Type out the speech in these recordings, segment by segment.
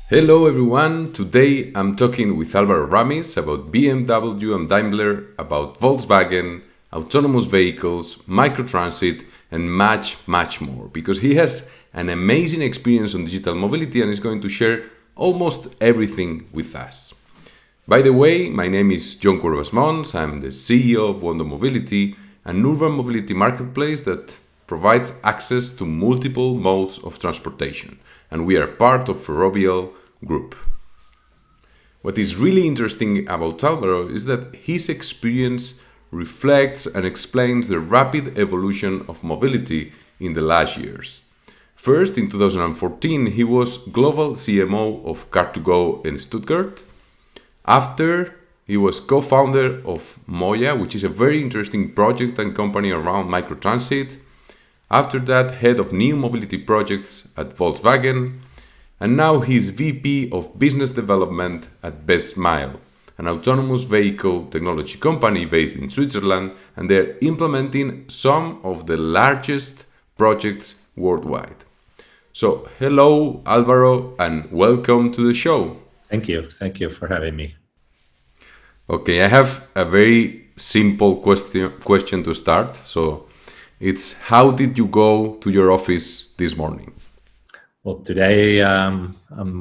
Hello everyone, today I'm talking with Álvaro Ramis about BMW and Daimler, about Volkswagen, autonomous vehicles, microtransit, and much more, because he has an amazing experience on digital mobility and is going to share almost everything with us. By the way, my name is Ion Cuervas-Mons. I'm the CEO of Wondo Mobility, an urban mobility marketplace that provides access to multiple modes of transportation, and we are part of Ferrovial Group. What is really interesting about Álvaro is that his experience reflects and explains the rapid evolution of mobility in the last years. First, in 2014, he was global CMO of Car2Go in Stuttgart. After, he was co-founder of Moya, which is a very interesting project and company around microtransit. After that, head of new mobility projects at Volkswagen. And now he's VP of Business Development at Bestmile, an autonomous vehicle technology company based in Switzerland, and they're implementing some of the largest projects worldwide. So, hello, Álvaro, and welcome to the show. Thank you. Thank you for having me. Okay, I have a very simple question to start. So, it's how did you go to your office this morning? Well, today I'm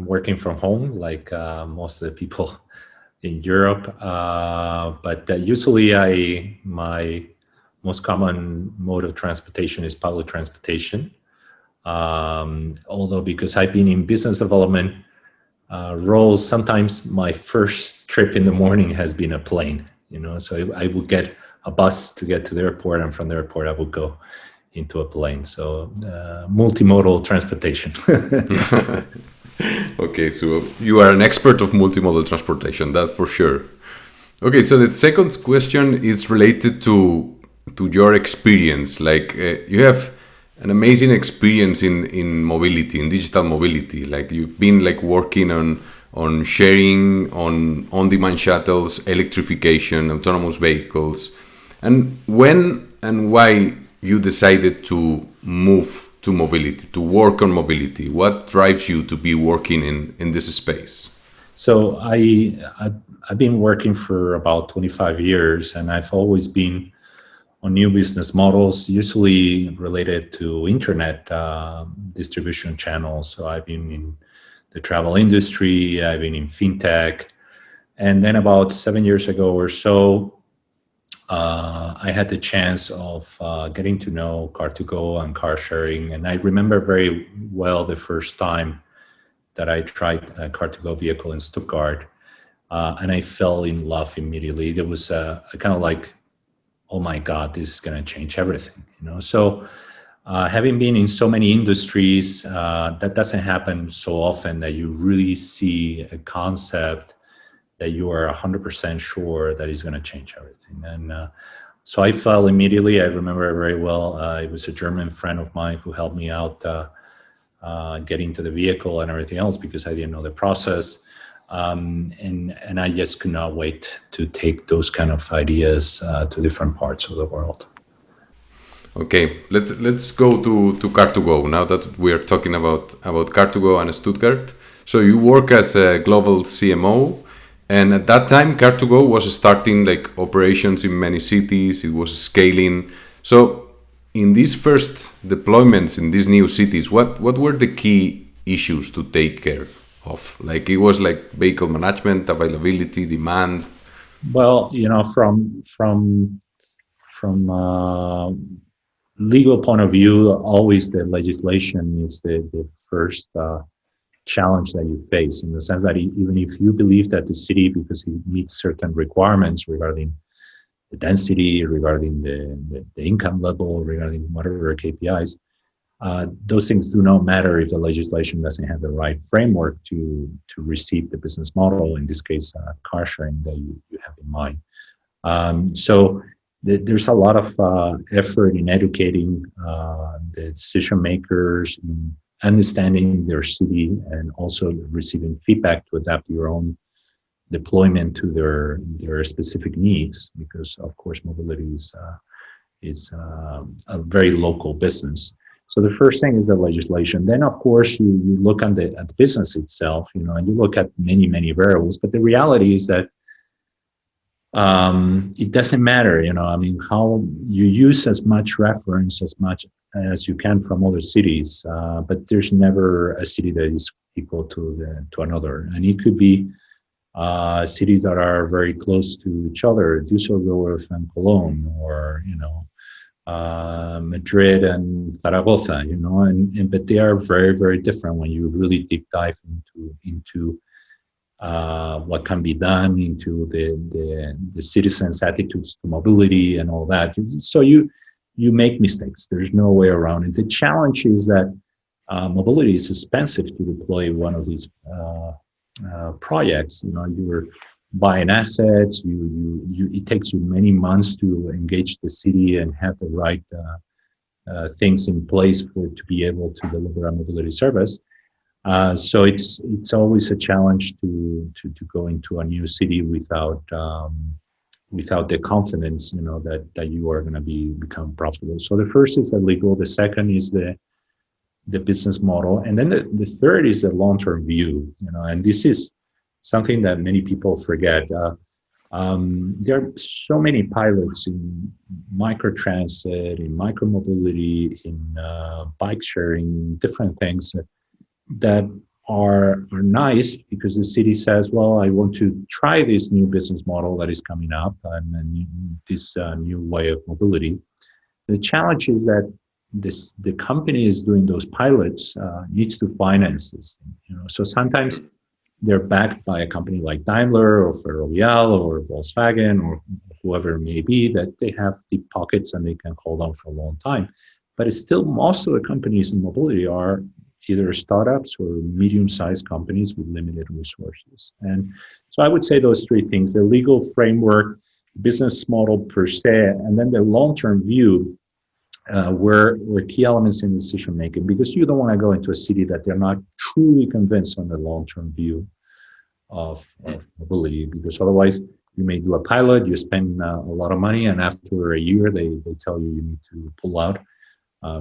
working from home, like most of the people in Europe. But usually, my most common mode of transportation is public transportation. Although because I've been in business development roles, sometimes my first trip in the morning has been a plane. So I would get a bus to get to the airport, and from the airport I would go into a plane. So multimodal transportation. Okay, so you are an expert of multimodal transportation, that's for sure. Okay, so the second question is related to your experience. Like you have an amazing experience in mobility, in digital mobility. Like you've been like working on sharing, on on-demand shuttles, electrification, autonomous vehicles. And when and why you decided to move to mobility, to work on mobility? What drives you to be working in this space? So I've been working for about 25 years, and I've always been on new business models, usually related to internet distribution channels. So I've been in the travel industry, I've been in fintech, and then about 7 years ago or so, I had the chance of getting to know Car2Go and car sharing. And I remember very well the first time that I tried a Car2Go vehicle in Stuttgart, and I fell in love immediately. There was a kind of like, oh my God, this is going to change everything. So having been in so many industries, that doesn't happen so often that you really see a concept that you are 100% sure that is going to change everything. And so I fell immediately. I remember very well. It was a German friend of mine who helped me out getting to the vehicle and everything else because I didn't know the process. And I just could not wait to take those kind of ideas to different parts of the world. Okay, let's go to Car2Go now that we are talking about Car2Go and Stuttgart. So you work as a global CMO. And at that time, Car2Go was starting like operations in many cities. It was scaling. So in these first deployments in these new cities, what were the key issues to take care of? Like it was like vehicle management, availability, demand. Well, from legal point of view, always the legislation is the first challenge that you face, in the sense that even if you believe that the city, because it meets certain requirements regarding the density, regarding the income level, regarding whatever KPIs, those things do not matter if the legislation doesn't have the right framework to receive the business model, in this case, car sharing that you have in mind. So there's a lot of effort in educating the decision makers, in understanding their city, and also receiving feedback to adapt your own deployment to their specific needs, because of course mobility is a very local business. So the first thing is the legislation. Then, of course, you look at the business itself, and you look at many variables. But the reality is that it doesn't matter, I mean, how you use as much reference as much as you can from other cities, but there's never a city that is equal to another, and it could be cities that are very close to each other, Düsseldorf and Cologne, or Madrid and Zaragoza, and but they are very different when you really deep dive into what can be done, into the citizens' attitudes to mobility and all that. So you make mistakes. There's no way around it. The challenge is that mobility is expensive to deploy one of these projects. You're buying assets. It takes you many months to engage the city and have the right things in place to be able to deliver a mobility service. So it's always a challenge to go into a new city without the confidence, that you are going to become profitable. So the first is the legal. The second is the business model, and then the third is the long-term view. And this is something that many people forget. There are so many pilots in microtransit, in micromobility, in bike sharing, different things that are nice because the city says, well, I want to try this new business model that is coming up and this new way of mobility. The challenge is that the company is doing those pilots needs to finance this thing, So sometimes they're backed by a company like Daimler or Ferrovial or Volkswagen or whoever it may be, that they have deep pockets and they can hold on for a long time. But it's still, most of the companies in mobility are either startups or medium-sized companies with limited resources. And so I would say those three things: the legal framework, business model per se, and then the long-term view were key elements in decision-making, because you don't want to go into a city that they're not truly convinced on the long-term view of mobility, because otherwise you may do a pilot, you spend a lot of money, and after a year they tell you need to pull out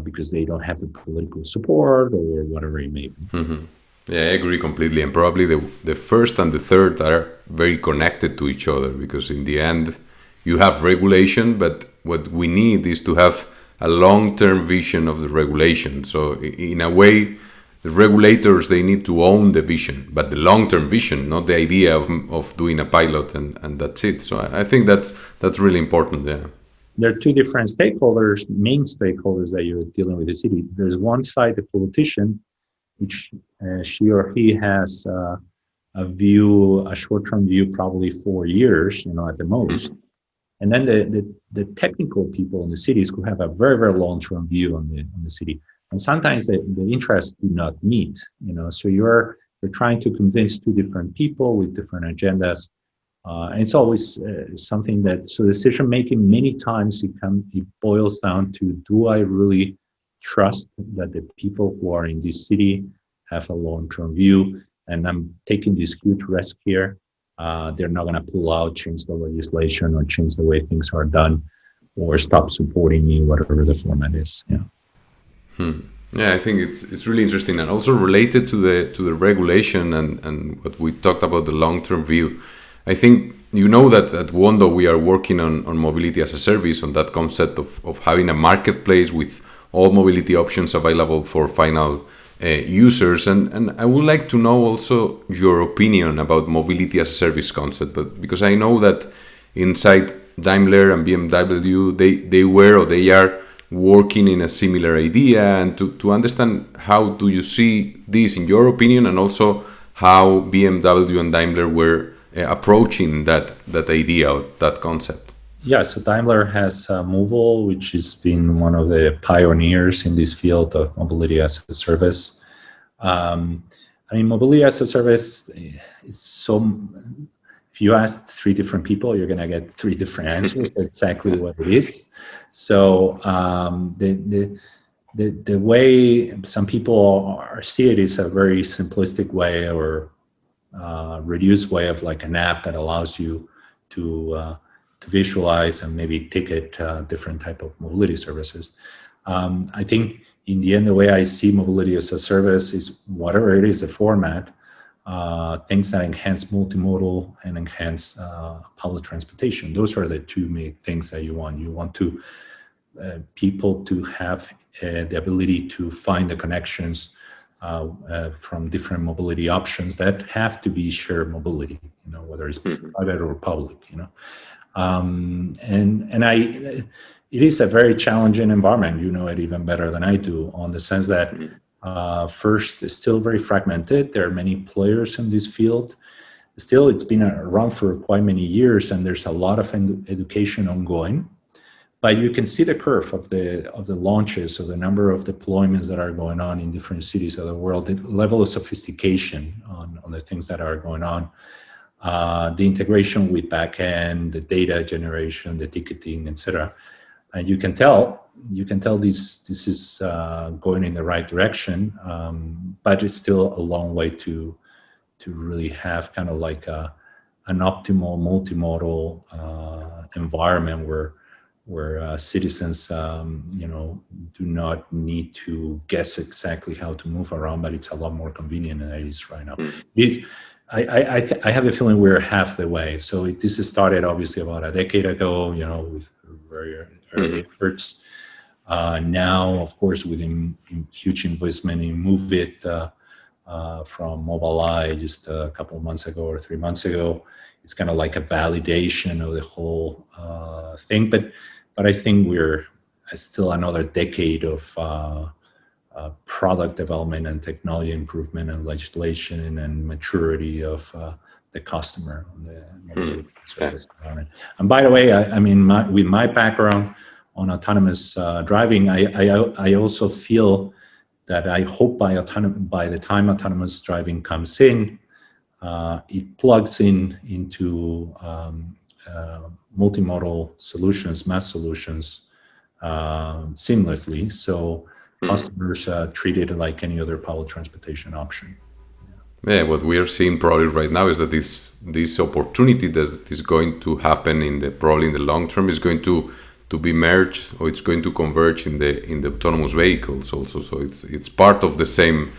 because they don't have the political support or whatever it may be. Mm-hmm. Yeah, I agree completely. And probably the first and the third are very connected to each other, because in the end you have regulation, but what we need is to have a long-term vision of the regulation. So in a way, the regulators, they need to own the vision, but the long-term vision, not the idea of doing a pilot and that's it. So I think that's really important. Yeah. There are two different stakeholders, main stakeholders that you're dealing with the city. There's one side, the politician, which she or he has a short-term view, probably 4 years, at the most. Mm-hmm. And then the technical people in the cities who have a very long-term view on the city. And sometimes the interests do not meet, so you're trying to convince two different people with different agendas. And it's always something so decision making, many times it boils down to, do I really trust that the people who are in this city have a long-term view, and I'm taking this huge risk here? They're not going to pull out, change the legislation, or change the way things are done, or stop supporting me, whatever the format is. Yeah. Yeah, I think it's really interesting, and also related to the regulation and what we talked about, the long-term view. I think that at Wondo we are working on mobility as a service, on that concept of having a marketplace with all mobility options available for final users. And I would like to know also your opinion about mobility as a service concept, but because I know that inside Daimler and BMW, they are working in a similar idea, and to understand how do you see this in your opinion, and also how BMW and Daimler were approaching that idea, that concept. Yeah, so Daimler has Movil, which has been one of the pioneers in this field of mobility as a service. Mobility as a service is so. If you ask 3 different people, you're going to get 3 different answers. Exactly what it is. So the way some people see it is a very simplistic way, or reduced way of like an app that allows you to visualize and maybe ticket different type of mobility services. I think in the end, the way I see mobility as a service is whatever it is, the format, things that enhance multimodal and enhance public transportation. Those are the two main things that you want. You want to people to have the ability to find the connections from different mobility options that have to be shared mobility, whether it's private or public, it is a very challenging environment. You know it even better than I do, on the sense that first, it's still very fragmented. There are many players in this field. Still, it's been around for quite many years, and there's a lot of education ongoing. But you can see the curve of the launches, of the number of deployments that are going on in different cities of the world, the level of sophistication on the things that are going on, the integration with backend, the data generation, the ticketing, etc. And you can tell this is going in the right direction, but it's still a long way to really have kind of like an optimal multimodal environment where citizens, do not need to guess exactly how to move around, but it's a lot more convenient than it is right now. I have the feeling we're half the way. So this started obviously about a decade ago, with very early efforts. Now, of course, with a huge investment in Move It from Mobileye just a couple of months ago or 3 months ago, it's kind of like a validation of the whole thing. But I think we're still another decade of product development and technology improvement and legislation and maturity of the customer on the mobility service environment. And by the way, with my background on autonomous driving, I also feel that I hope by the time autonomous driving comes in, it plugs into multimodal solutions, mass solutions, seamlessly. So customers treat it like any other public transportation option. Yeah, what we are seeing probably right now is that this opportunity that is going to happen probably in the long term is going to be merged, or it's going to converge in the autonomous vehicles also. So it's part of the same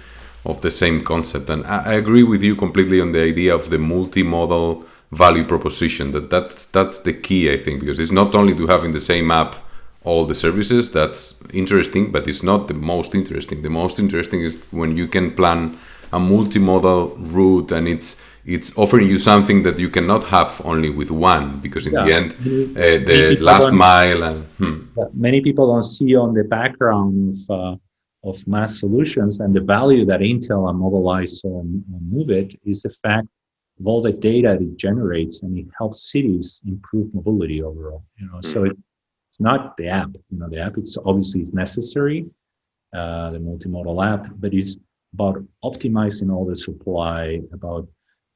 concept. And I agree with you completely on the idea of the multimodal value proposition. That's the key, I think, because it's not only to have in the same app all the services. That's interesting, but it's not the most interesting. The most interesting is when you can plan a multimodal route, and it's offering you something that you cannot have only with one, because in the end, the last mile and many people don't see on the background of mass solutions and the value that Intel and Mobileye and Move It is the fact of all the data it generates, and it helps cities improve mobility overall. So it's not the app. The app is necessary, the multimodal app, but it's about optimizing all the supply, about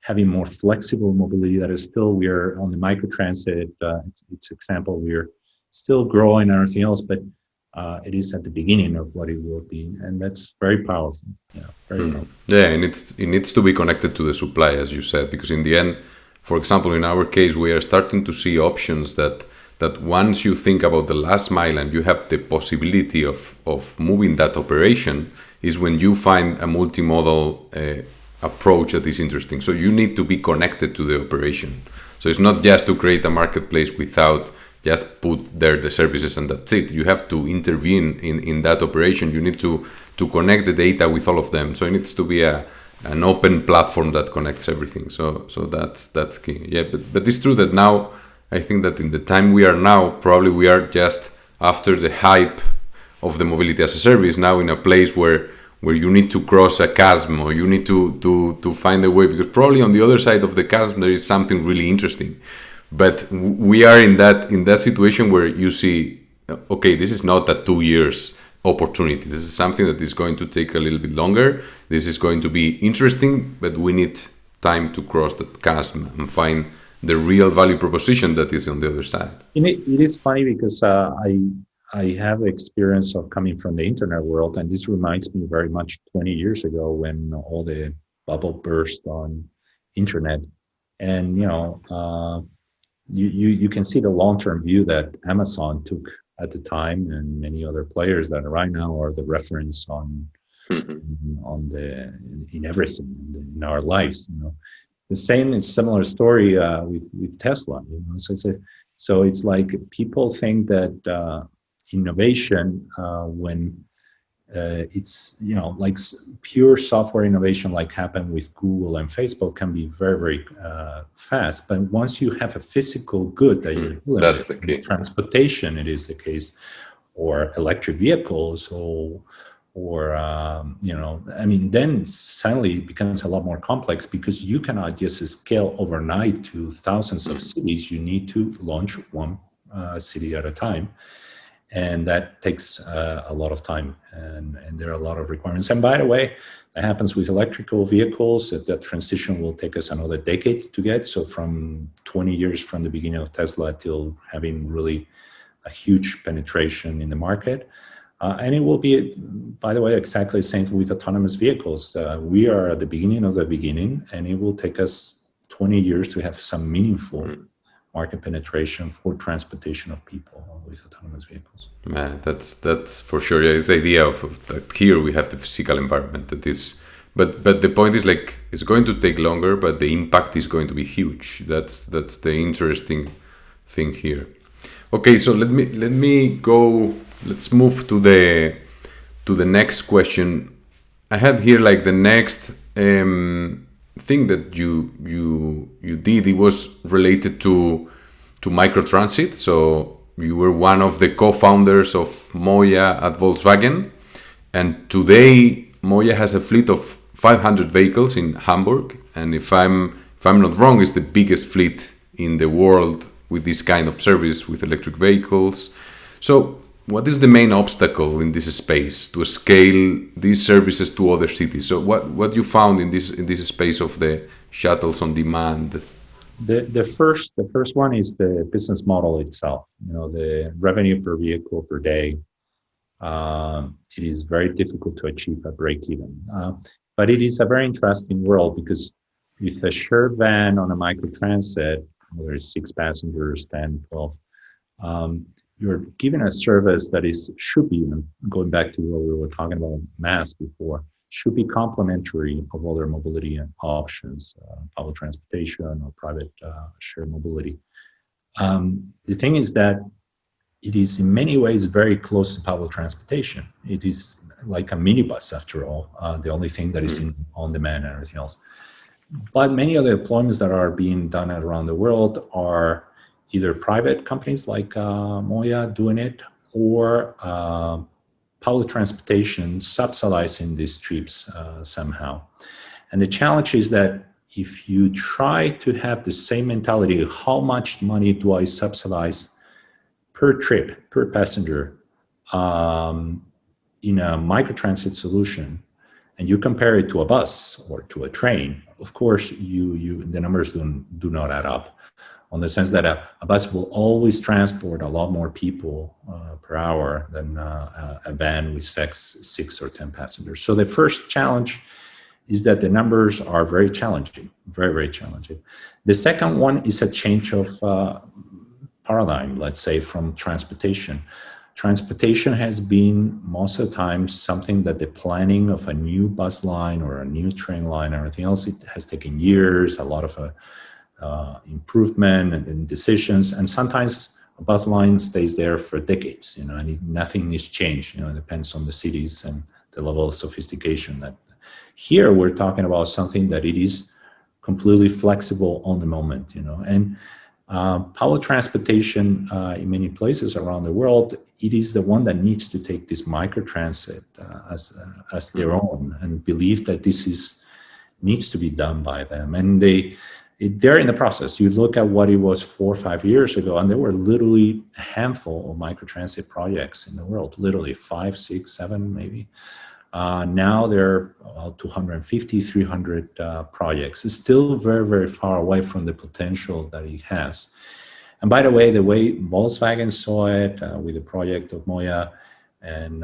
having more flexible mobility that is still, we're on the microtransit, it's example, we're still growing and everything else, but it is at the beginning of what it will be. And that's very powerful. Very powerful. Yeah, and it needs to be connected to the supply, as you said, because in the end, for example, in our case, we are starting to see options that once you think about the last mile and you have the possibility of moving that operation, is when you find a multimodal approach that is interesting. So you need to be connected to the operation. So it's not just to create a marketplace without just put there the services and that's it. You have to intervene in that operation. You need to connect the data with all of them. So it needs to be an open platform that connects everything. So that's key. Yeah, but it's true that now, I think that in the time we are now, probably we are just after the hype of the mobility as a service, now in a place where you need to cross a chasm, or you need to find a way, because probably on the other side of the chasm there is something really interesting. But we are in that situation where you see, okay, this is not a 2 years opportunity. This is something that is going to take a little bit longer. This is going to be interesting, but we need time to cross that chasm and find the real value proposition that is on the other side. It is funny because I have experience of coming from the internet world, and this reminds me very much 20 years ago when all the bubble burst on internet. And you can see the long-term view that Amazon took at the time, and many other players that right now are the reference Mhm. on the in everything in our lives. The same is similar story with Tesla. So it's like people think that innovation when it's like pure software innovation like happened with Google and Facebook can be very very fast, but once you have a physical good that you're dealing with, That's the key. transportation it is the case, or electric vehicles, or I mean, then suddenly it becomes a lot more complex because you cannot just scale overnight to thousands of cities. You need to launch one city at a time, and that takes a lot of time, and there are a lot of requirements. And by the way, that happens with electrical vehicles. That transition will take us another decade to get. So from 20 years from the beginning of Tesla till having really a huge penetration in the market. And it will be, by the way, exactly the same with autonomous vehicles. We are at the beginning of the beginning, and it will take us 20 years to have some meaningful market penetration for transportation of people with autonomous vehicles. Man, that's for sure. Yeah, it's the idea of that here we have the physical environment that is, but the point is like it's going to take longer, but the impact is going to be huge. That's the interesting thing here. Okay, so let me go. Let's move to the next question. I had here like the next thing that you did. It was related to microtransit. So you were one of the co-founders of Moya at Volkswagen, and today Moya has a fleet of 500 vehicles in Hamburg. And if I'm not wrong, it's the biggest fleet in the world with this kind of service with electric vehicles. So what is the main obstacle in this space to scale these services to other cities? So what you found in this space of the shuttles on demand? The first one is the business model itself. The revenue per vehicle per day. It is very difficult to achieve a break even. But it is a very interesting world because with a shared van on a microtransit, whether it's 6 passengers, 10, 12, you're given a service that should be, going back to what we were talking about mass before, should be complementary of other mobility options, public transportation or private shared mobility. The thing is that it is in many ways very close to public transportation. It is like a minibus after all, the only thing that is on demand and everything else. But many of the deployments that are being done around the world are either private companies like Moya doing it, or public transportation subsidizing these trips somehow. And the challenge is that if you try to have the same mentality, how much money do I subsidize per trip, per passenger, in a microtransit solution, and you compare it to a bus or to a train, of course, the numbers do not add up, on the sense that a bus will always transport a lot more people per hour than a van with six or 10 passengers. So the first challenge is that the numbers are very challenging, very, very challenging. The second one is a change of paradigm, let's say, from transportation. Transportation has been most of the time something that the planning of a new bus line or a new train line or everything else, it has taken years, a lot of improvement and decisions, and sometimes a bus line stays there for decades, and nothing is changed. It depends on the cities and the level of sophistication. That here we're talking about something that it is completely flexible on the moment, and public transportation in many places around the world, it is the one that needs to take this microtransit as their own and believe that this needs to be done by them, and they're in the process. You look at what it was 4 or 5 years ago, and there were literally a handful of microtransit projects in the world, literally 5, 6, 7 maybe. Now there are about 250, 300 projects. It's still very, very far away from the potential that it has. And by the way Volkswagen saw it with the project of Moya, and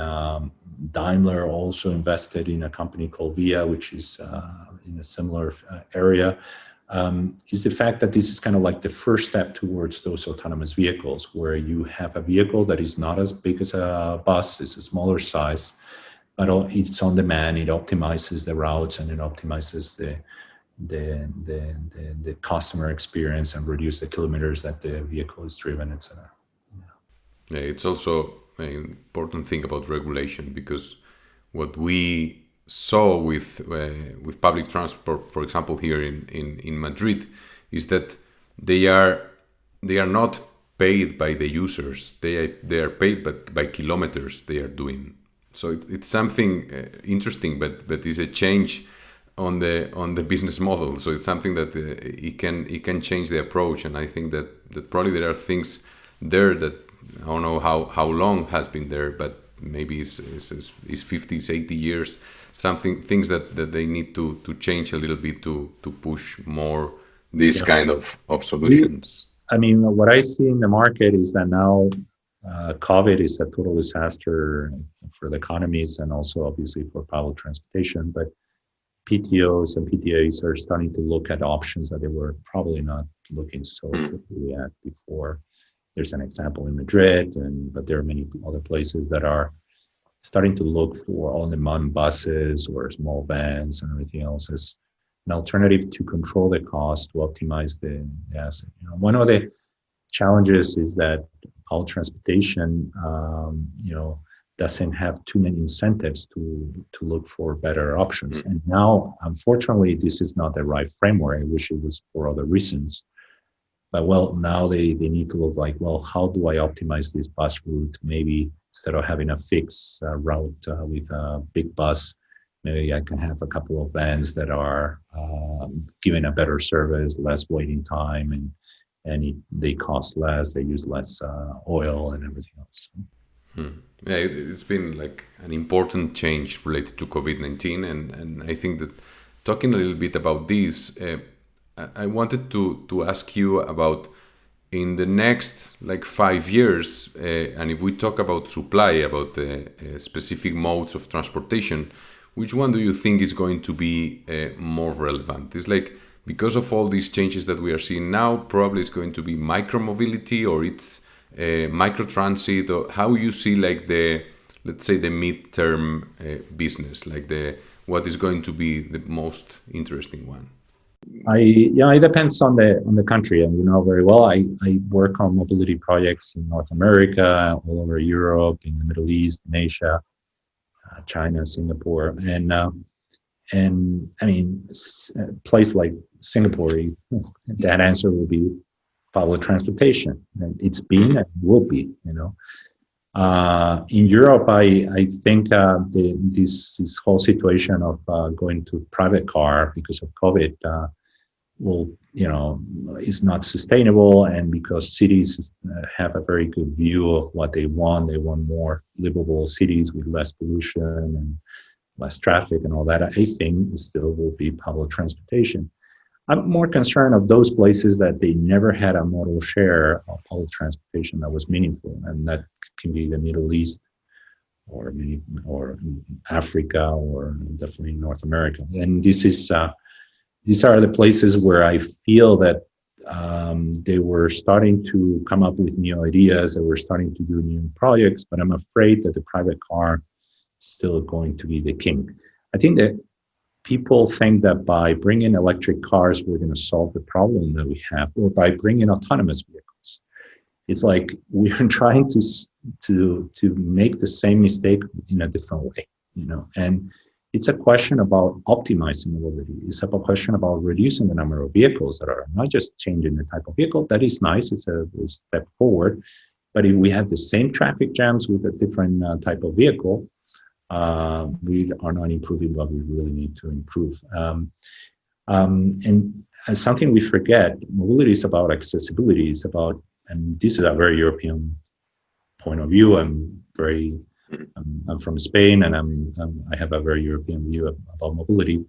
Daimler also invested in a company called Via, which is in a similar area. is the fact that this is kind of like the first step towards those autonomous vehicles, where you have a vehicle that is not as big as a bus, it's a smaller size, but it's on demand. It optimizes the routes and it optimizes the customer experience and reduce the kilometers that the vehicle is driven, etc. Yeah, it's also an important thing about regulation, because what we saw with public transport, for example, here in Madrid, is that they are not paid by the users. They are paid by kilometers they are doing. So it's something interesting, but it's a change on the business model. So it's something that it can change the approach, and I think that probably there are things there that I don't know how long has been there, but maybe it's 50, 80 years, things that they need to change a little bit to push more these kind of solutions. I mean, what I see in the market is that now COVID is a total disaster for the economies and also obviously for public transportation, but PTOs and PTAs are starting to look at options that they were probably not looking so quickly at before. There's an example in Madrid, but there are many other places that are starting to look for on-demand buses or small vans and everything else as an alternative to control the cost, to optimize the asset. One of the challenges is that public transportation, doesn't have too many incentives to look for better options. And now, unfortunately, this is not the right framework. I wish it was for other reasons. But now they need to look like, how do I optimize this bus route? Maybe instead of having a fixed route with a big bus, maybe I can have a couple of vans that are giving a better service, less waiting time, and they cost less, they use less oil and everything else. Yeah, it's been like an important change related to COVID-19, and I think that talking a little bit about this, I wanted to ask you about in the next 5 years, and if we talk about supply, about the specific modes of transportation, which one do you think is going to be more relevant? It's like, because of all these changes that we are seeing now, probably it's going to be micromobility, or it's microtransit, or how you see let's say the midterm business, what is going to be the most interesting one? It depends on the country, and very well. I work on mobility projects in North America, all over Europe, in the Middle East, in Asia, China, Singapore, and I mean, a place like Singapore, that answer will be public transportation, and it's been and will be. In Europe, I think this whole situation of going to private car because of COVID is not sustainable, and because cities have a very good view of what they want more livable cities with less pollution and less traffic and all that. I think it still will be public transportation. I'm more concerned of those places that they never had a modal share of public transportation that was meaningful, and that can be the Middle East or Africa, or definitely North America. And these are the places where I feel that they were starting to come up with new ideas, they were starting to do new projects, but I'm afraid that the private car is still going to be the king. I think that people think that by bringing electric cars, we're going to solve the problem that we have, or by bringing autonomous vehicles. It's like we're trying to make the same mistake in a different way, and it's a question about optimizing mobility. It's a question about reducing the number of vehicles that are not just changing the type of vehicle. That is nice. It's a step forward. But if we have the same traffic jams with a different type of vehicle, we are not improving what we really need to improve. And as something we forget, mobility is about accessibility. It's about, and this is a very European point of view. I'm from Spain, and I have a very European view about mobility.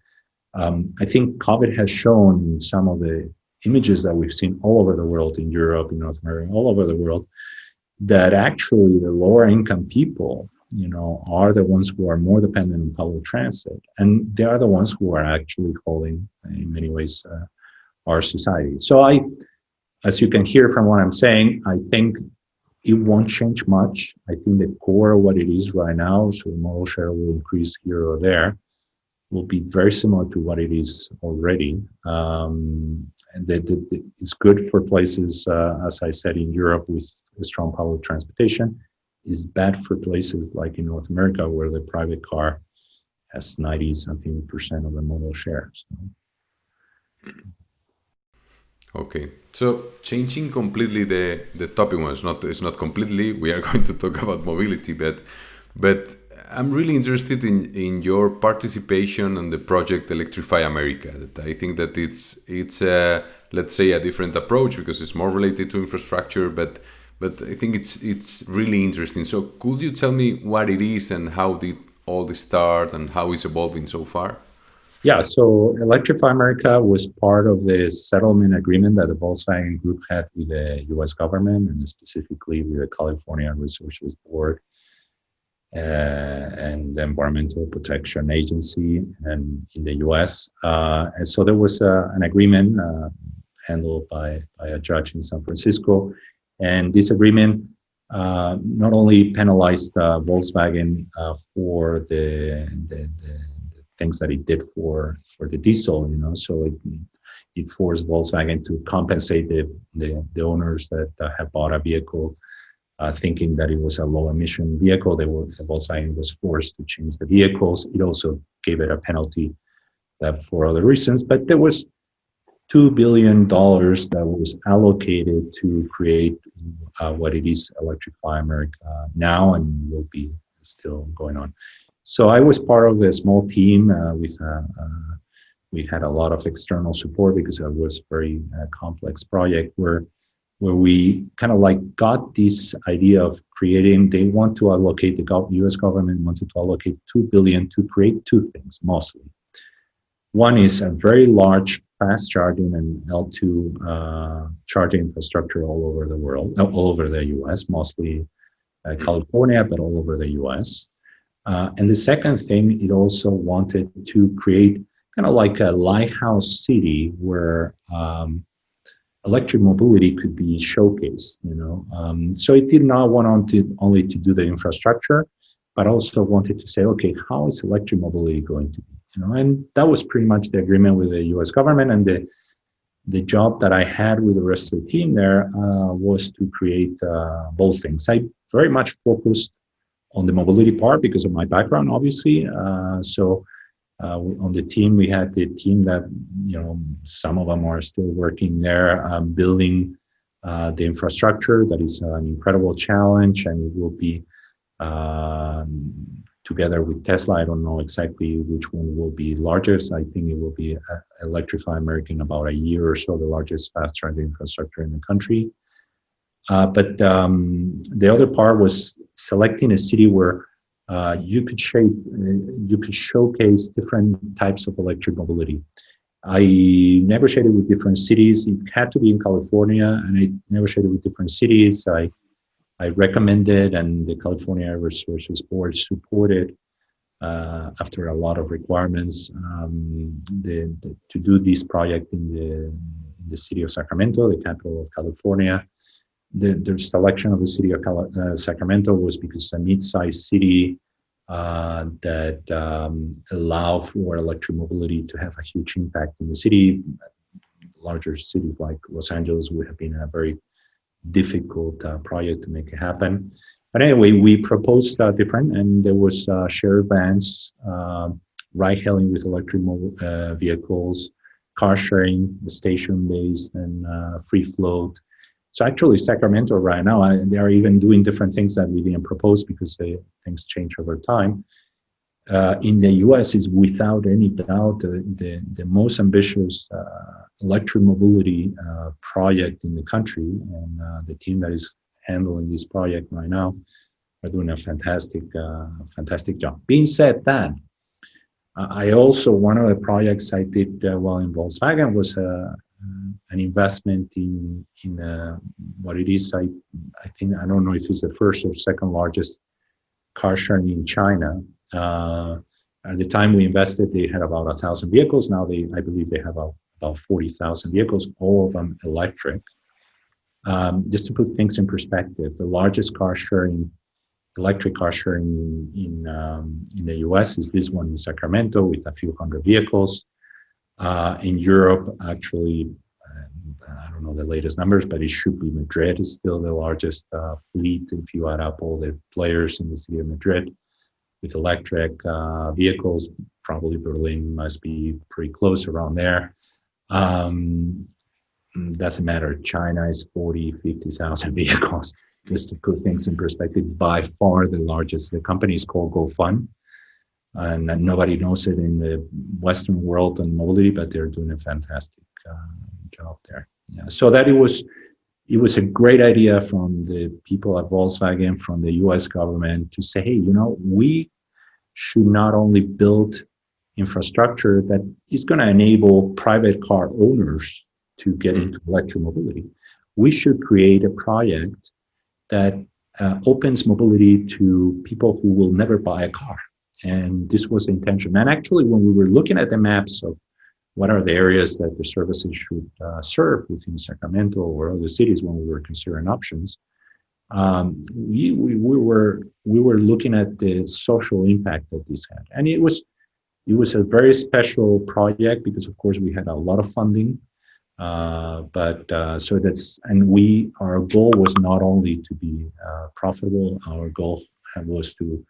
I think COVID has shown some of the images that we've seen all over the world, in Europe, in North America, all over the world, that actually the lower income people, are the ones who are more dependent on public transit. And they are the ones who are actually calling, in many ways, our society. So as you can hear from what I'm saying, I think it won't change much. I think the core of what it is right now, so model share will increase here or there, will be very similar to what it is already. And it's good for places, as I said, in Europe with strong public transportation. It's bad for places like in North America where the private car has 90-something% of the modal share. So. Okay, so changing completely the topic, well, it's not completely. We are going to talk about mobility, but I'm really interested in your participation on the project Electrify America. That I think that it's let's say a different approach because it's more related to infrastructure, but I think it's really interesting. So could you tell me what it is and how did all this start and how it's evolving so far? Yeah, so Electrify America was part of the settlement agreement that the Volkswagen Group had with the U.S. government and specifically with the California Resources Board and the Environmental Protection Agency and in the U.S. And so there was an agreement handled by a judge in San Francisco. And this agreement not only penalized Volkswagen for the things that it did for the diesel, so it forced Volkswagen to compensate the owners that have bought a vehicle thinking that it was a low emission vehicle. Volkswagen was forced to change the vehicles. It also gave it a penalty that for other reasons, but there was $2 billion that was allocated to create what it is Electrify America now and will be still going on. So I was part of a small team we had a lot of external support because it was a very complex project where we kind of like got this idea of creating, they want to allocate, the US government wanted to allocate $2 billion to create two things mostly. One is a very large fast charging and L2 charging infrastructure all over the world, all over the US, mostly California, but all over the US. And the second thing, it also wanted to create kind of like a lighthouse city where electric mobility could be showcased, So it did not want only to do the infrastructure, but also wanted to say, okay, how is electric mobility going to be? And that was pretty much the agreement with the US government. And the job that I had with the rest of the team there was to create both things. I very much focused on the mobility part because of my background, obviously. So on the team, we had the team that, some of them are still working there, building the infrastructure. That is an incredible challenge, and it will be together with Tesla. I don't know exactly which one will be largest. I think it will be Electrify America in about a year or so, the largest fast charging infrastructure in the country. But the other part was selecting a city where you could showcase different types of electric mobility. I negotiated with different cities. It had to be in California, and I negotiated with different cities. I recommended, and the California Resources Board supported, after a lot of requirements, to do this project in the city of Sacramento, the capital of California. The selection of the city of Sacramento was because it's a mid-sized city that allow for electric mobility to have a huge impact in the city. Larger cities like Los Angeles would have been a very difficult project to make it happen. But anyway, we proposed different, and there was shared vans, ride-hailing with electric vehicles, car sharing, station-based, and free float. So actually, Sacramento right now, they are even doing different things that we didn't propose because things change over time. In the US is without any doubt the most ambitious electric mobility project in the country. And the team that is handling this project right now are doing a fantastic job. Being said that, I also, one of the projects I did while in Volkswagen was an investment in what it is. I think, I don't know if it's the first or second largest car sharing in China. At the time we invested, they had about 1,000 vehicles. Now I believe they have about 40,000 vehicles, all of them electric. Just to put things in perspective, the largest electric car sharing in the US is this one in Sacramento with a few hundred vehicles. In Europe, actually, I don't know the latest numbers, but it should be Madrid is still the largest fleet if you add up all the players in the city of Madrid with electric vehicles. Probably Berlin must be pretty close around there. Doesn't matter. China is 50,000 vehicles. Just to put things in perspective, by far the largest. The company is called GoFun, and nobody knows it in the Western world on mobility, but they're doing a fantastic job there. Yeah. So that it was a great idea from the people at Volkswagen, from the US government to say, hey, we should not only build infrastructure that is going to enable private car owners to get into electric mobility. We should create a project that opens mobility to people who will never buy a car. And this was the intention. And actually, when we were looking at the maps of what are the areas that the services should serve within Sacramento or other cities when we were considering options, we were looking at the social impact that this had. And it was a very special project because, of course, we had a lot of funding. Our goal was not only to be profitable, our goal was to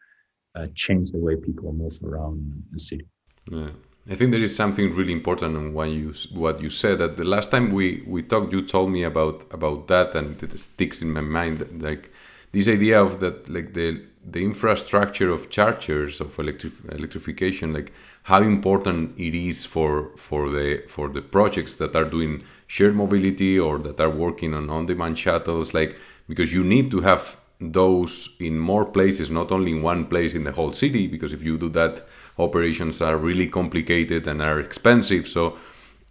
change the way people move around the city. Yeah. I think there is something really important in what you said, that the last time we talked, you told me about that, and it sticks in my mind, like this idea of that, like the infrastructure of chargers, of electrification, like how important it is for the projects that are doing shared mobility or that are working on-demand shuttles, like, because you need to have those in more places, not only in one place in the whole city, because if you do that, operations are really complicated and are expensive. So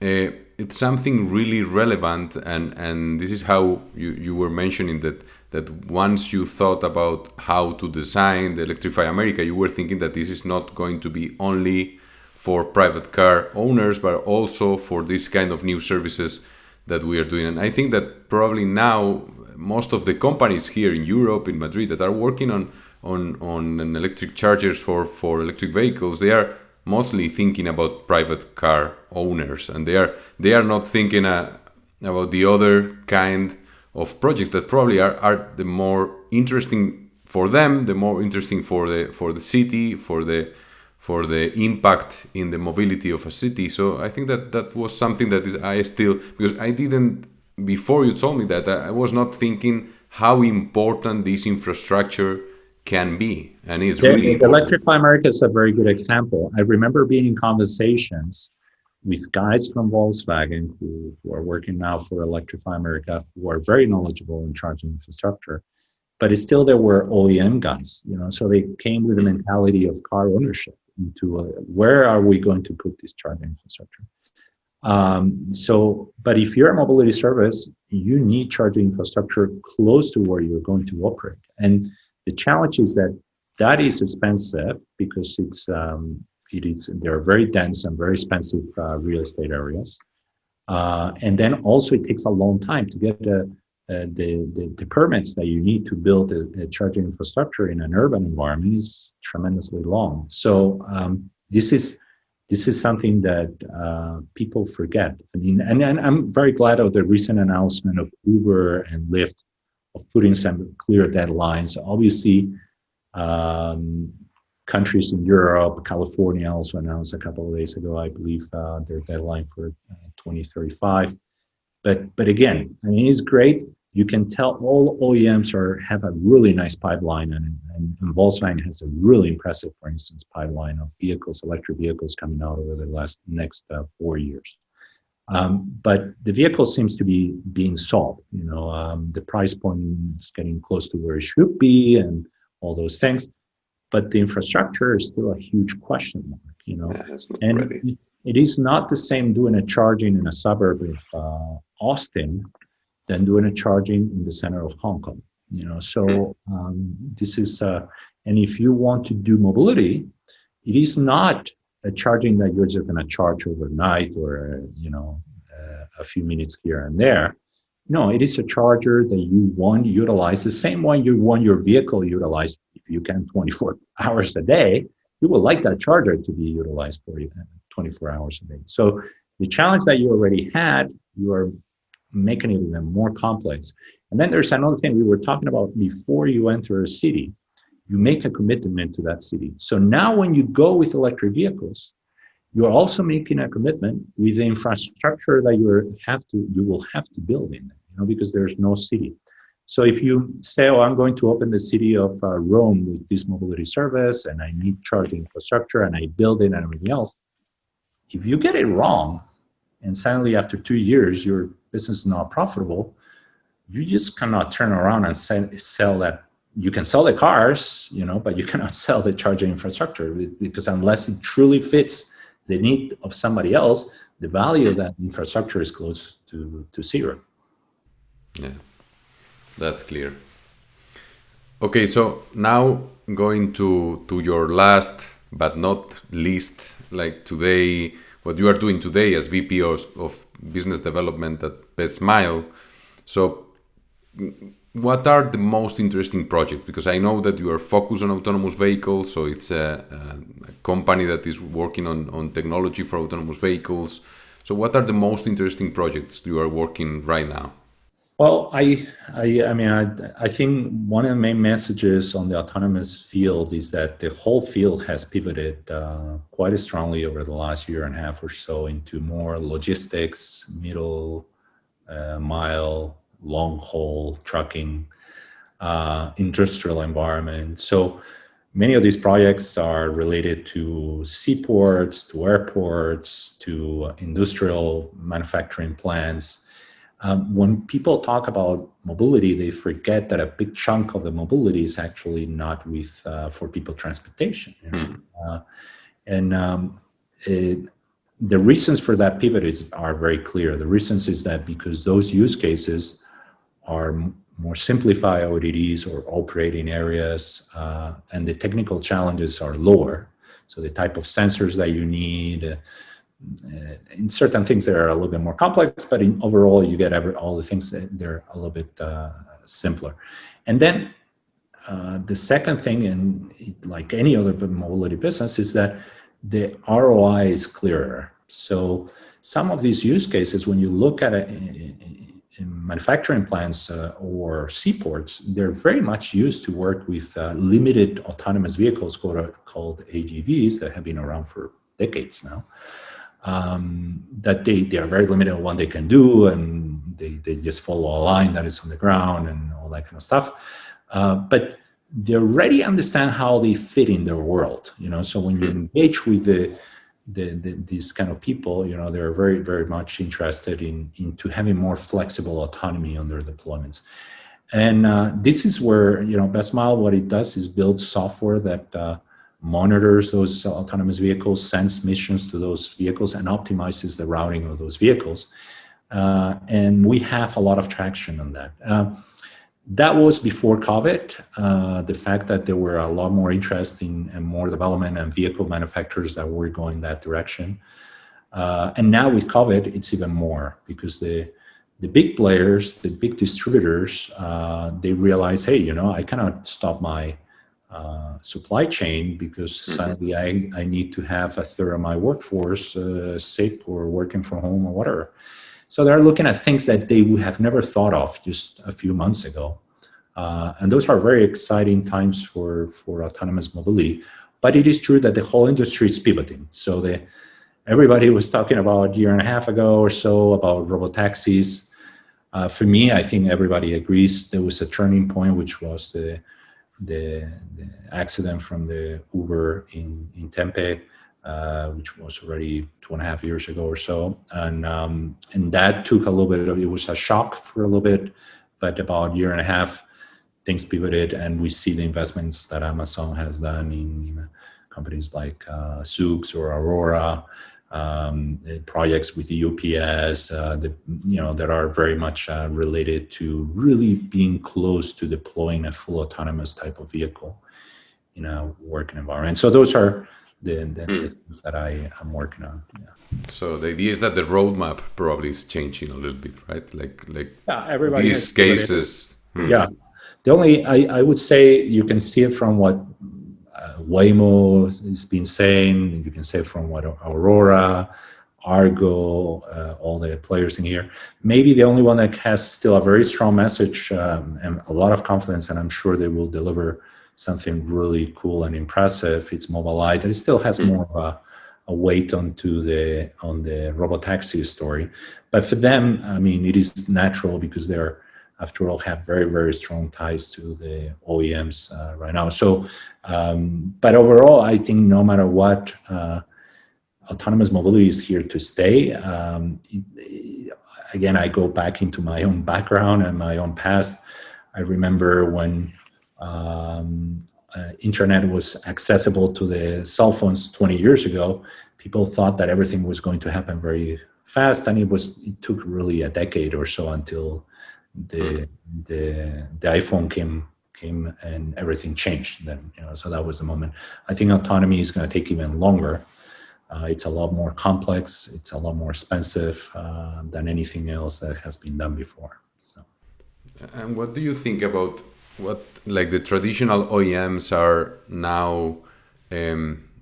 it's something really relevant, and this is how you were mentioning that once you thought about how to design the Electrify America, you were thinking that this is not going to be only for private car owners, but also for this kind of new services that we are doing. And I think that probably now most of the companies here in Europe, in Madrid, that are working on electric chargers for electric vehicles, they are mostly thinking about private car owners, and they are not thinking about the other kind of projects that probably are the more interesting for them, the more interesting for the city, for the impact in the mobility of a city. So I think that was something that because I didn't, before you told me that, I was not thinking how important this infrastructure can be, and it's really important. Electrify America is a very good example. I remember being in conversations with guys from Volkswagen who are working now for Electrify America, who are very knowledgeable in charging infrastructure, but still there were OEM guys, so they came with a mentality of car ownership into where are we going to put this charging infrastructure? But if you're a mobility service, you need charging infrastructure close to where you're going to operate. And the challenge is that is expensive because they're very dense and very expensive real estate areas. And then also it takes a long time to get the permits that you need to build a charging infrastructure in an urban environment is tremendously long. So this is something that people forget. I mean, and I'm very glad of the recent announcement of Uber and Lyft of putting some clear deadlines. Obviously, countries in Europe, California also announced a couple of days ago, I believe, their deadline for 2035. But again, I mean, it's great. You can tell all OEMs have a really nice pipeline, and Volkswagen has a really impressive, for instance, pipeline of electric vehicles coming out over the next 4 years. But the vehicle seems to be being solved. The price point is getting close to where it should be, and all those things. But the infrastructure is still a huge question mark. And ready. It is not the same doing a charging in a suburb of Austin than doing a charging in the center of Hong Kong. So this is, and if you want to do mobility, it is not a charging that you're just going to charge overnight or a few minutes here and there. No, it is a charger that you want to utilize, the same one you want your vehicle utilized. If you can 24 hours a day, you will like that charger to be utilized for you 24 hours a day. So the challenge that you already had, you are making it even more complex. And then there's another thing we were talking about before you enter a city, you make a commitment to that city. So now when you go with electric vehicles, you're also making a commitment with the infrastructure that you will have to build in, because there's no city. So if you say, I'm going to open the city of Rome with this mobility service, and I need charging infrastructure, and I build it and everything else, if you get it wrong, and suddenly after 2 years, your business is not profitable, you just cannot turn around and sell that. You can sell the cars, but you cannot sell the charging infrastructure, because unless it truly fits the need of somebody else, the value of that infrastructure is close to zero. Yeah, that's clear. Okay, so now going to your last but not least, like today, what you are doing today as VP of Business Development at Bestmile. So what are the most interesting projects? Because I know that you are focused on autonomous vehicles, so it's a company that is working on technology for autonomous vehicles. So what are the most interesting projects you are working right now? Well, I think one of the main messages on the autonomous field is that the whole field has pivoted quite strongly over the last year and a half or so into more logistics, middle mile, long haul trucking, industrial environment. So many of these projects are related to seaports, to airports, to industrial manufacturing plants. When people talk about mobility, they forget that a big chunk of the mobility is actually not for people transportation. The reasons for that pivot are very clear. The reasons is that because those use cases are more simplified ODDs or operating areas, and the technical challenges are lower. So the type of sensors that you need, in certain things they are a little bit more complex, but overall you get all the things that they're a little bit simpler. And then the second thing, and like any other mobility business, is that the ROI is clearer. So some of these use cases, when you look at it in manufacturing plants or seaports, they're very much used to work with limited autonomous vehicles called AGVs that have been around for decades now. That they are very limited on what they can do, and they just follow a line that is on the ground and all that kind of stuff. But they already understand how they fit in their world, So when you engage with these kind of people, they're very, very much interested into having more flexible autonomy on their deployments. And this is where, Bestmile, what it does is build software that monitors those autonomous vehicles, sends missions to those vehicles, and optimizes the routing of those vehicles. And we have a lot of traction on that. That was before COVID. The fact that there were a lot more interest in and more development and vehicle manufacturers that were going that direction. And now with COVID, it's even more, because the big players, the big distributors, they realize, hey, I cannot stop my supply chain because suddenly I need to have a third of my workforce sick or working from home or whatever. So they're looking at things that they would have never thought of just a few months ago. And those are very exciting times for autonomous mobility. But it is true that the whole industry is pivoting. So everybody was talking about a year and a half ago or so about robotaxis. For me, I think everybody agrees there was a turning point, which was the accident from the Uber in Tempe, which was already 2.5 years ago or so. And that took a little bit it was a shock for a little bit, but about a year and a half, things pivoted, and we see the investments that Amazon has done in companies like Zoox or Aurora, projects with the UPS, that are very much related to really being close to deploying a full autonomous type of vehicle in a working environment. So those are the things that I'm working on. Yeah. So the idea is that the roadmap probably is changing a little bit, right? Like Yeah, everybody these has pivoted. cases. Yeah. The only, I would say you can see it from what Waymo has been saying. You can say from what Aurora, Argo, all the players in here. Maybe the only one that has still a very strong message and a lot of confidence, and I'm sure they will deliver something really cool and impressive. It's Mobileye. It still has more of a weight on the robotaxi story. But for them, I mean, it is natural because they're, after all, have very, very strong ties to the OEMs right now. So, but overall, I think no matter what, autonomous mobility is here to stay. Again, I go back into my own background and my own past. I remember when internet was accessible to the cell phones 20 years ago, people thought that everything was going to happen very fast, and it took really a decade or so until the iPhone came and everything changed. Then, so that was the moment. I think autonomy is going to take even longer. It's a lot more complex. It's a lot more expensive than anything else that has been done before. So. And what do you think about what like the traditional OEMs are now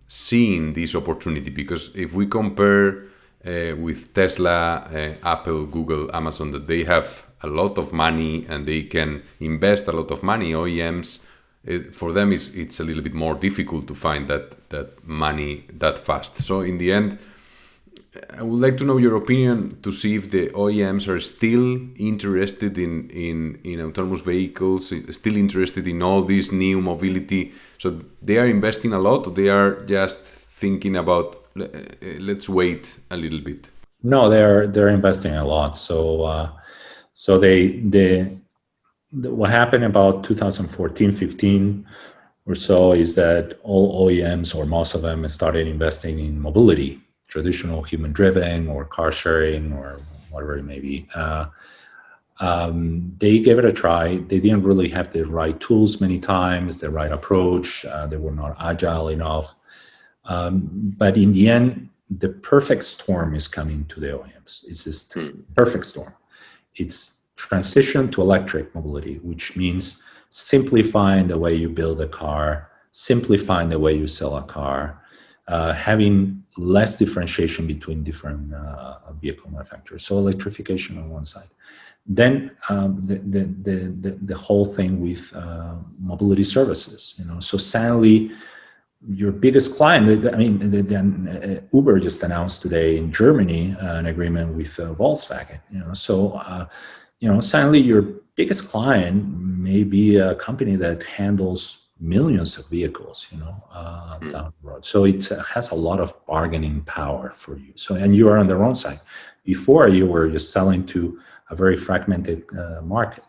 seeing this opportunity? Because if we compare with Tesla, Apple, Google, Amazon, that they have a lot of money and they can invest a lot of money, OEMs, for them it's a little bit more difficult to find that money that fast. So in the end, I would like to know your opinion to see if the OEMs are still interested in autonomous vehicles, still interested in all this new mobility. So they are investing a lot, or they are just thinking about let's wait a little bit. No, they're investing a lot. So what happened about 2014, 15 or so is that all OEMs, or most of them, started investing in mobility, traditional human-driven or car sharing or whatever it may be. They gave it a try. They didn't really have the right tools many times, the right approach. They were not agile enough. But in the end, the perfect storm is coming to the OEMs. It's this perfect storm. It's transition to electric mobility, which means simplifying the way you build a car, simplifying the way you sell a car, having less differentiation between different vehicle manufacturers. So electrification on one side. Then the whole thing with mobility services. So suddenly your biggest client, Uber just announced today in Germany an agreement with Volkswagen. Suddenly your biggest client may be a company that handles millions of vehicles, down the road. So it has a lot of bargaining power for you. So, and you are on the wrong side. Before, you were just selling to a very fragmented market.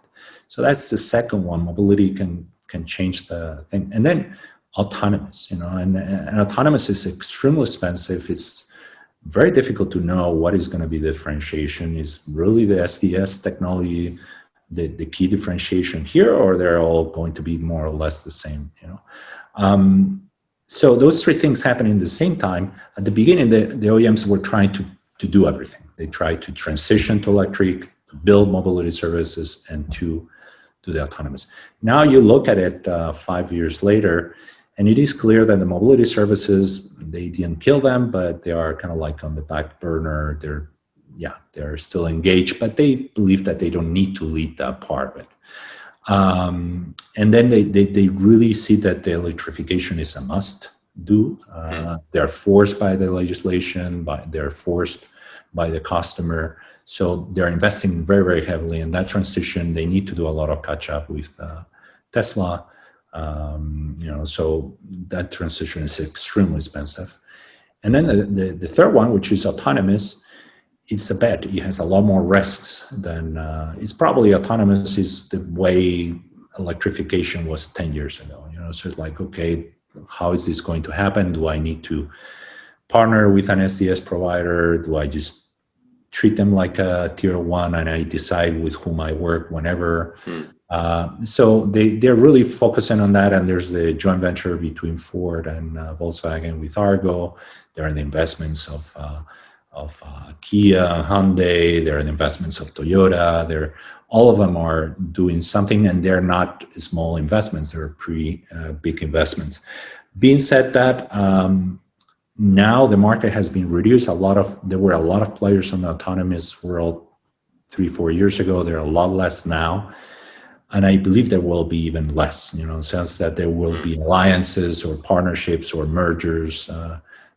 So that's the second one. Mobility can change the thing. And then autonomous, and autonomous is extremely expensive. It's very difficult to know what is going to be the differentiation. Is really the SDS technology the key differentiation here, or they're all going to be more or less the same? So those three things happen in the same time. At the beginning, the OEMs were trying to do everything. They tried to transition to electric, to build mobility services, and to do the autonomous. Now you look at it 5 years later, and it is clear that the mobility services, they didn't kill them, but they are kind of like on the back burner. They're still engaged, but they believe that they don't need to lead that part of it. And then they really see that the electrification is a must do. They're forced by the legislation, they're forced by the customer. So they're investing very, very heavily in that transition. They need to do a lot of catch up with Tesla. So that transition is extremely expensive. And then the third one, which is autonomous, it's a bet. It has a lot more risks than it's probably autonomous is the way electrification was 10 years ago. So it's like, okay, how is this going to happen? Do I need to partner with an SDS provider? Do I just treat them like a tier one and I decide with whom I work whenever? So they're really focusing on that, and there's the joint venture between Ford and Volkswagen with Argo. There are the investments of Kia, Hyundai. There are the investments of Toyota. All of them are doing something, and they're not small investments. They're pretty big investments. Being said that, now the market has been reduced. There were a lot of players in the autonomous world 3-4 years ago. There are a lot less now. And I believe there will be even less, in the sense that there will be alliances or partnerships or mergers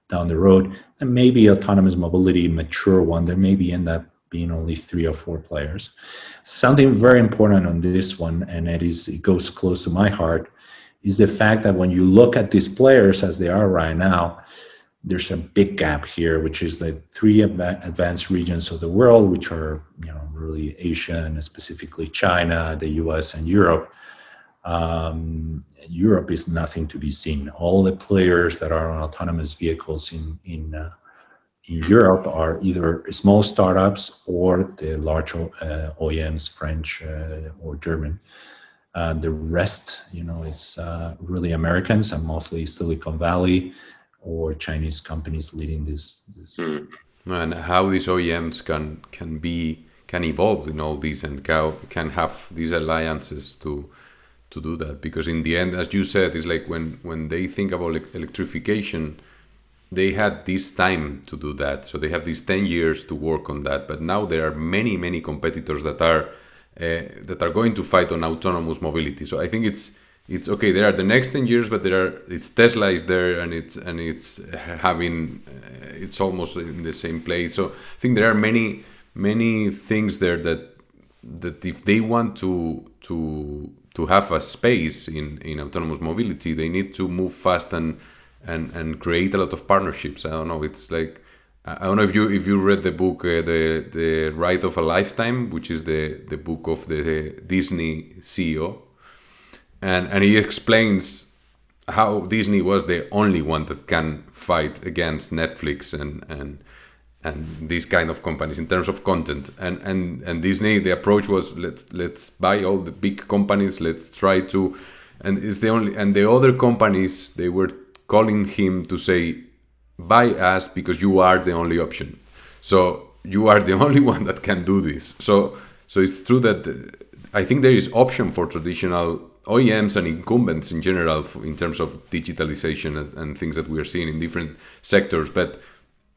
down the road. And maybe autonomous mobility, mature one, there maybe end up being only 3 or 4 players. Something very important on this one, and it goes close to my heart, is the fact that when you look at these players as they are right now, there's a big gap here, which is the 3 advanced regions of the world, which are really Asia and specifically China, the US, and Europe. Europe is nothing to be seen. All the players that are on autonomous vehicles in Europe are either small startups or the large OEMs, French or German. The rest, is really Americans and mostly Silicon Valley or Chinese companies leading this. And how these OEMs can evolve in all these and can have these alliances to do that, because in the end, as you said, it's like when they think about electrification, they had this time to do that, so they have these 10 years to work on that. But now there are many competitors that are going to fight on autonomous mobility. So I think it's okay. There are the next 10 years, but Tesla is there, and it's almost in the same place. So I think there are many things there that if they want to have a space in autonomous mobility, they need to move fast and create a lot of partnerships. I don't know. It's like, I don't know if you read the book, the Ride of a Lifetime, which is the book of the Disney CEO, and he explains how Disney was the only one that can fight against Netflix and these kind of companies in terms of content. And Disney, the approach was let's buy all the big companies, let's try to, and it's the only, and the other companies, they were calling him to say, buy us because you are the only option. So you are the only one that can do this. So it's true that I think there is option for traditional OEMs and incumbents in general in terms of digitalization and things that we are seeing in different sectors, but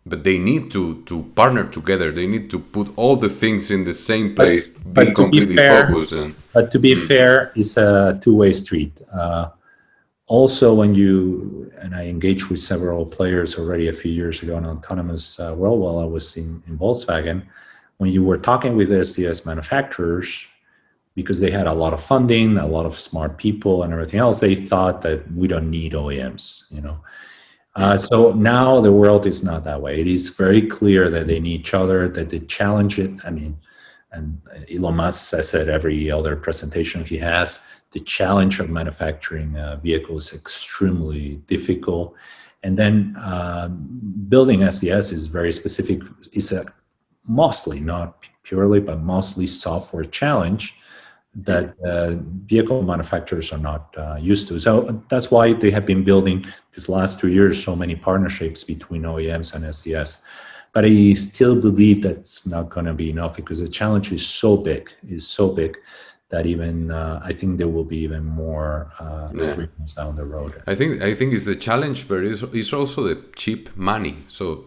they need to partner together. They need to put all the things in the same place, be completely focused. But to be fair, it's a two-way street. Also, and I engaged with several players already a few years ago in autonomous world while I was in Volkswagen, when you were talking with SDS manufacturers, because they had a lot of funding, a lot of smart people and everything else, they thought that we don't need OEMs, So now the world is not that way. It is very clear that they need each other, that they challenge it. And Elon Musk says it every other presentation he has, the challenge of manufacturing vehicles is extremely difficult. And then building SDS is very specific. It's a mostly, not purely, but mostly software challenge that vehicle manufacturers are not used to. So that's why they have been building these last 2 years so many partnerships between OEMs and SDS. But I still believe that's not going to be enough, because the challenge is so big that even I think there will be even more agreements down the road. I think it's the challenge, but it's also the cheap money. So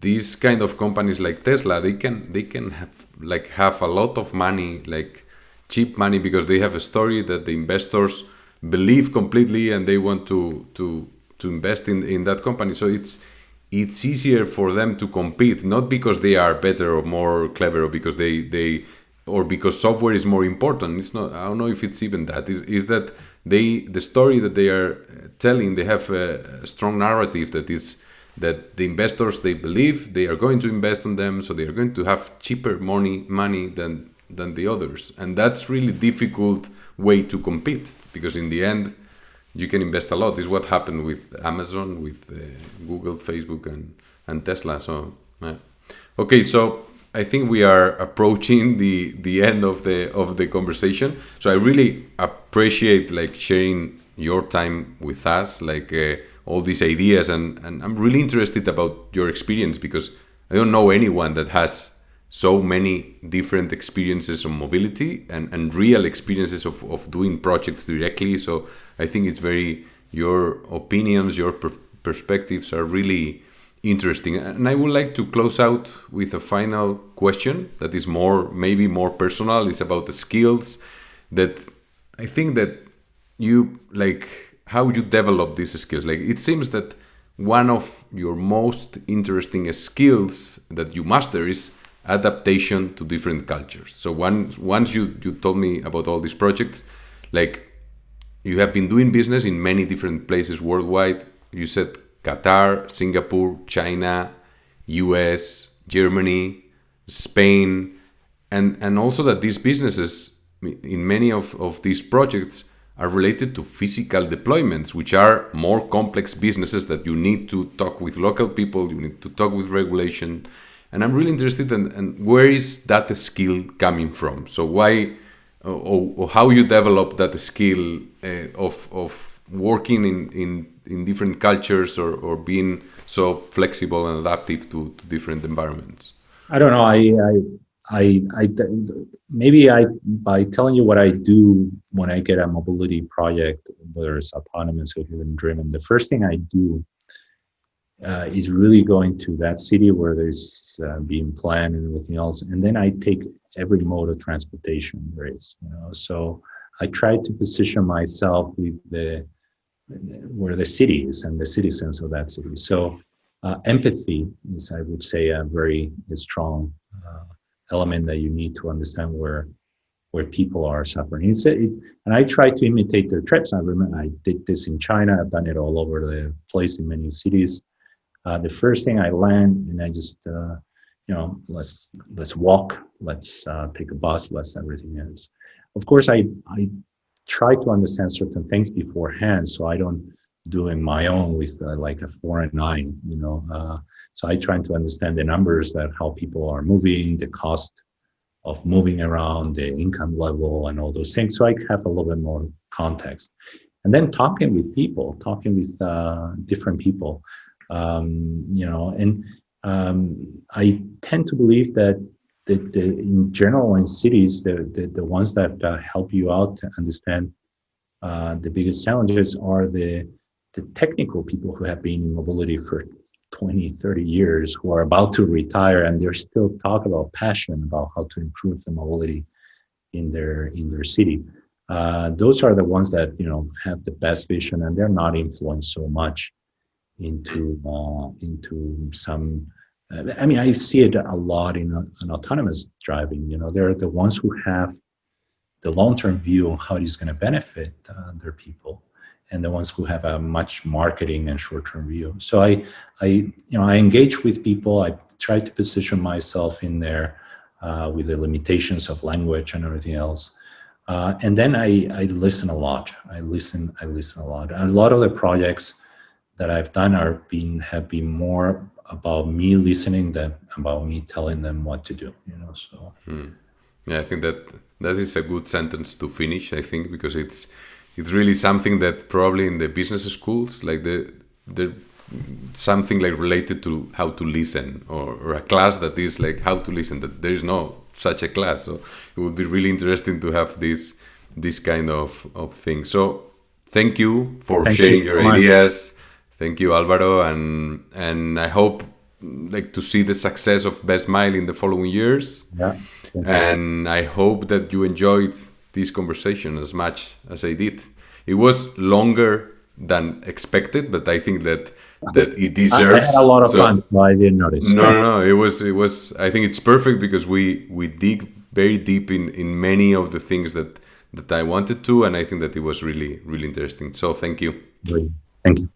these kind of companies like Tesla, they can have a lot of money, like cheap money, because they have a story that the investors believe completely and they want to invest in that company. So it's easier for them to compete, not because they are better or more clever, or because they or because software is more important. It's not. I don't know if it's even that. Is that the story that they are telling? They have a strong narrative that the investors, they believe they are going to invest in them, so they are going to have cheaper money than the others, and that's really difficult way to compete, because in the end you can invest a lot. This is what happened with Amazon, with Google, Facebook, and Tesla. So okay, so I think we are approaching the end of the conversation. So I really appreciate like sharing your time with us, like all these ideas, and I'm really interested about your experience because I don't know anyone that has so many different experiences of mobility and real experiences of doing projects directly. So I think it's very, your opinions, your perspectives are really interesting. And I would like to close out with a final question that is maybe more personal. It's about the skills that I think that you like, how you develop these skills. Like it seems that one of your most interesting skills that you master is adaptation to different cultures. So once you told me about all these projects, like you have been doing business in many different places worldwide. You said Qatar, Singapore, China, US, Germany, Spain, and also that these businesses, in many of these projects, are related to physical deployments, which are more complex businesses that you need to talk with local people, you need to talk with regulation. And I'm really interested in where is that skill coming from? So why, or how you develop that skill of working in different cultures or being so flexible and adaptive to different environments? I don't know. By telling you what I do when I get a mobility project, whether it's autonomous or human driven, the first thing I do is really going to that city where there's being planned and everything else, and then I take every mode of transportation there is. So I try to position myself with where the city is and the citizens of that city. So empathy is, I would say, a very strong element that you need to understand where people are suffering. And I try to imitate their trips. I remember I did this in China. I've done it all over the place in many cities. The first thing I land, and I just let's walk, let's take a bus, let's everything else. Of course, I try to understand certain things beforehand, so I don't do it my own with like a 4 and 9. So I try to understand the numbers, that how people are moving, the cost of moving around, the income level, and all those things. So I have a little bit more context, and then talking with different people. I tend to believe that in general in cities, the ones that help you out to understand the biggest challenges are the technical people who have been in mobility for 20, 30 years, who are about to retire, and they're still talking about passion about how to improve the mobility in their city. Those are the ones that have the best vision, and they're not influenced so much into some. I see it a lot in autonomous driving. They're the ones who have the long-term view on how it is going to benefit their people, and the ones who have a much marketing and short-term view. So I engage with people. I try to position myself in there with the limitations of language and everything else. And then I listen a lot. I listen a lot. And a lot of the projects that I've done have been more about me listening than about me telling them what to do. So. Yeah, I think that is a good sentence to finish. I think because it's really something that probably in the business schools, like the something like related to how to listen, or a class that is like how to listen. That there is no such a class, so it would be really interesting to have this kind of thing. So thank you for sharing your ideas. Thank you, Álvaro, and I hope like to see the success of Bestmile in the following years. Yeah. And I hope that you enjoyed this conversation as much as I did. It was longer than expected, but I think that it deserves. I had a lot of fun, so I didn't notice. No. It was. I think it's perfect because we dig very deep in many of the things that I wanted to, and I think that it was really, really interesting. So thank you. Thank you.